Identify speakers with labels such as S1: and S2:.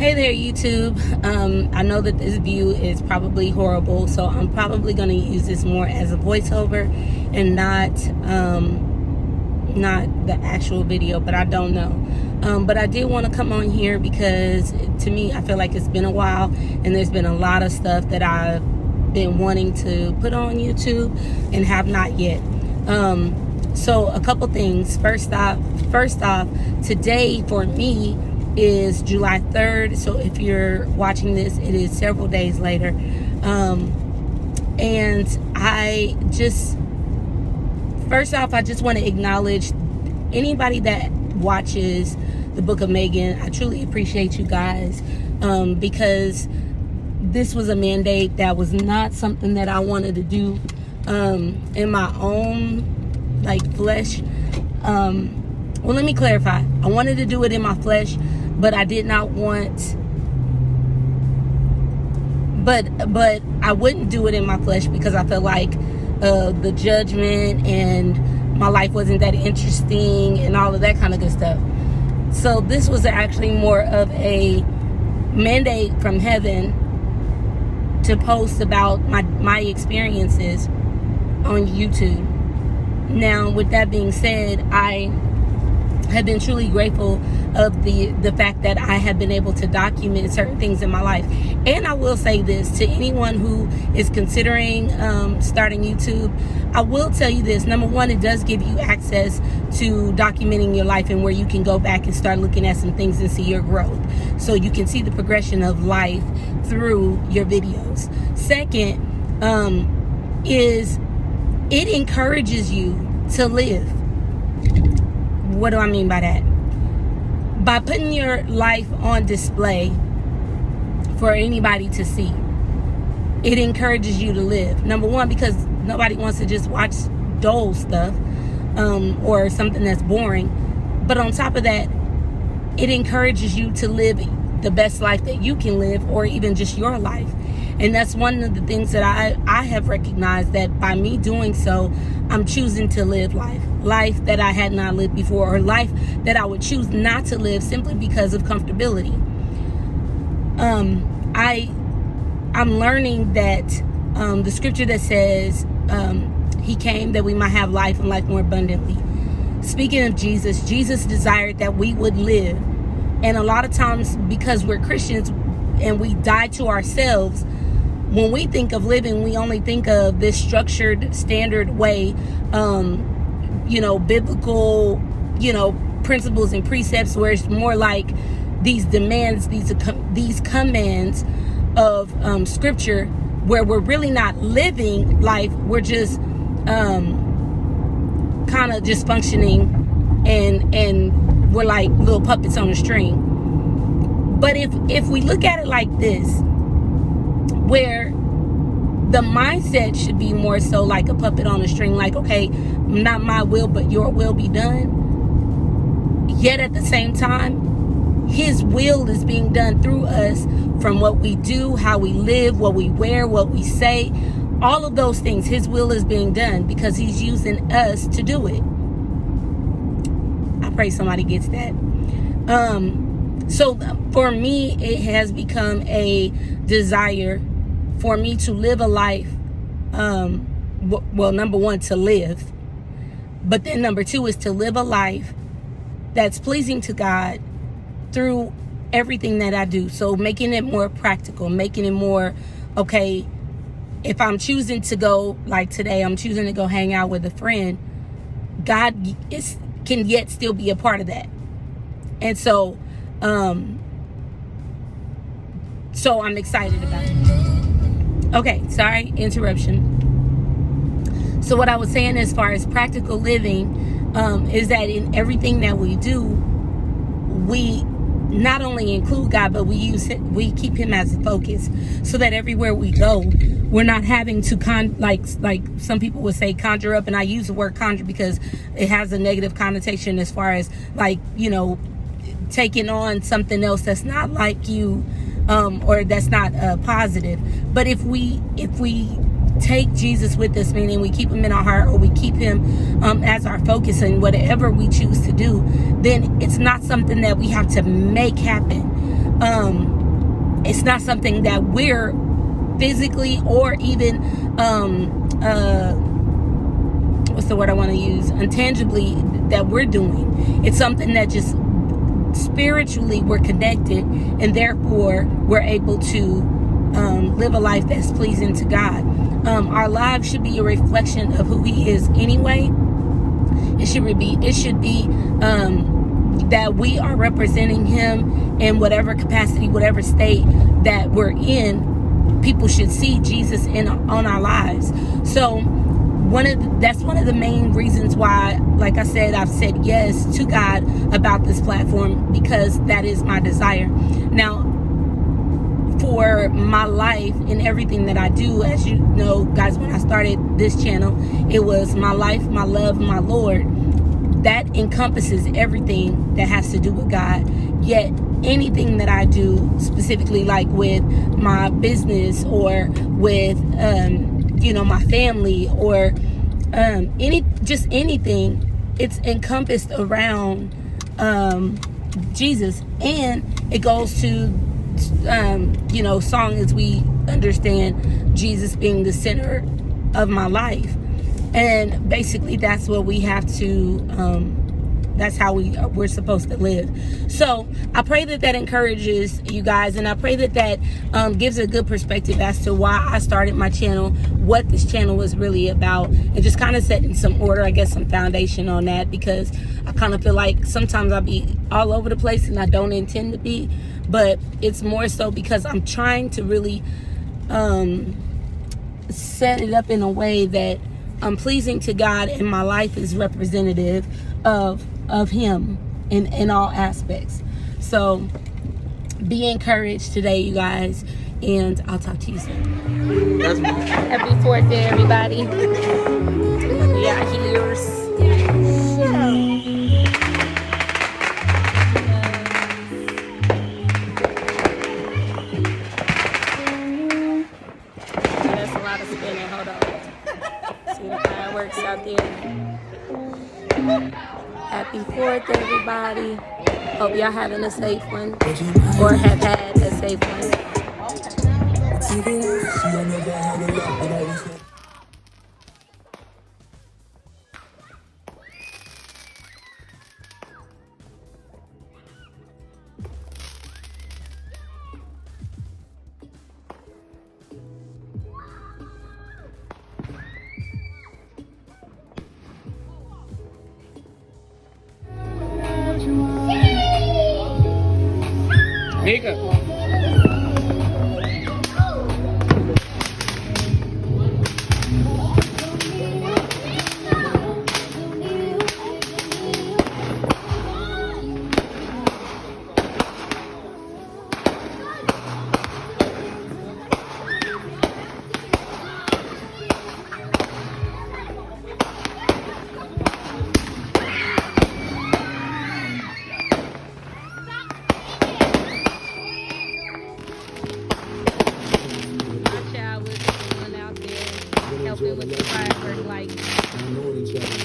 S1: Hey there, YouTube. I know that this view is probably horrible, so I'm probably going to use this more as a voiceover and not the actual video, but I don't know. But I did want to come on here because to me, I feel like it's been a while and there's been a lot of stuff that I've been wanting to put on YouTube and have not yet. So a couple things. First off, today for me is July 3rd. So if you're watching this, it is several days later. And first off, I just want to acknowledge anybody that watches the Book of Megan. I truly appreciate you guys, because this was a mandate that was not something that I wanted to do in my own flesh. Well, let me clarify. I wanted to do it in my flesh, but I did not want, but I wouldn't do it in my flesh because I felt like the judgment and my life wasn't that interesting and all of that kind of good stuff. So this was actually more of a mandate from heaven to post about my experiences on YouTube. Now, with that being said, I have been truly grateful of the fact that I have been able to document certain things in my life. And I will say this to anyone who is considering starting YouTube. I will tell you this. Number one, it does give you access to documenting your life and where you can go back and start looking at some things and see your growth. So you can see the progression of life through your videos. Second, is it encourages you to live. What do I mean by that? By putting your life on display for anybody to see, it encourages you to live. Number one, because nobody wants to just watch dull stuff or something that's boring. But on top of that, it encourages you to live the best life that you can live, or even just your life. And that's one of the things that I have recognized, that by me doing so, I'm choosing to live life that I had not lived before, or life that I would choose not to live simply because of comfortability. I'm learning that the scripture that says he came that we might have life and life more abundantly. Speaking of Jesus desired that we would live. And a lot of times, because we're Christians and we die to ourselves, when we think of living, we only think of this structured, standard way, biblical, principles and precepts, where it's more like these demands, these commands of scripture, where we're really not living life. We're just kind of just functioning, and we're like little puppets on a string. But if we look at it like this, where the mindset should be more so like a puppet on a string, like, okay, not my will, but your will be done. Yet at the same time, his will is being done through us, from what we do, how we live, what we wear, what we say, all of those things. His will is being done because he's using us to do it. I pray somebody gets that. So for me, it has become a desire for me to live a life, well, number one, to live, but then number two is to live a life that's pleasing to God through everything that I do. So making it more practical, making it more, okay, if I'm choosing to go, like today, I'm choosing to go hang out with a friend, God can yet still be a part of that. And so I'm excited about it. Okay, sorry, interruption. So what I was saying as far as practical living is that in everything that we do, we not only include God, but we keep him as a focus, so that everywhere we go, we're not having to like some people would say conjure up, and I use the word conjure because it has a negative connotation as far as taking on something else that's not like you, or that's not positive. But if we take Jesus with us, meaning we keep him in our heart, or we keep him as our focus in whatever we choose to do, then it's not something that we have to make happen. it's not something that we're physically or even what's the word I want to use, intangibly, that we're doing. It's something that just spiritually we're connected, and therefore we're able to live a life that's pleasing to God. Our lives should be a reflection of who He is anyway. It should be that we are representing Him in whatever capacity, whatever state that we're in. People should see Jesus on our lives. So that's one of the main reasons why, like I said, I've said yes to God about this platform, because that is my desire. Now, for my life and everything that I do, as you know, guys, when I started this channel, it was my life, my love, my Lord. That encompasses everything that has to do with God. Yet anything that I do, specifically like with my business or with my family, or anything, it's encompassed around Jesus. And it goes to song, as we understand Jesus being the center of my life. And basically that's what we have to that's how we're supposed to live. So I pray that encourages you guys, and I pray that gives a good perspective as to why I started my channel, what this channel was really about, and just kind of setting some order, I guess, some foundation on that, because I kind of feel like sometimes I'll be all over the place, and I don't intend to be, but it's more so because I'm trying to really set it up in a way that I'm pleasing to God, and my life is representative of Him in all aspects. So be encouraged today, you guys, and I'll talk to you soon. Happy 4th Day, everybody. We are here. That's a lot of spinning. Hold on. See the fireworks out there. Happy 4th, everybody. Hope y'all having a safe one, or have had a safe one.
S2: Shenica.
S1: Helping with the firework lights.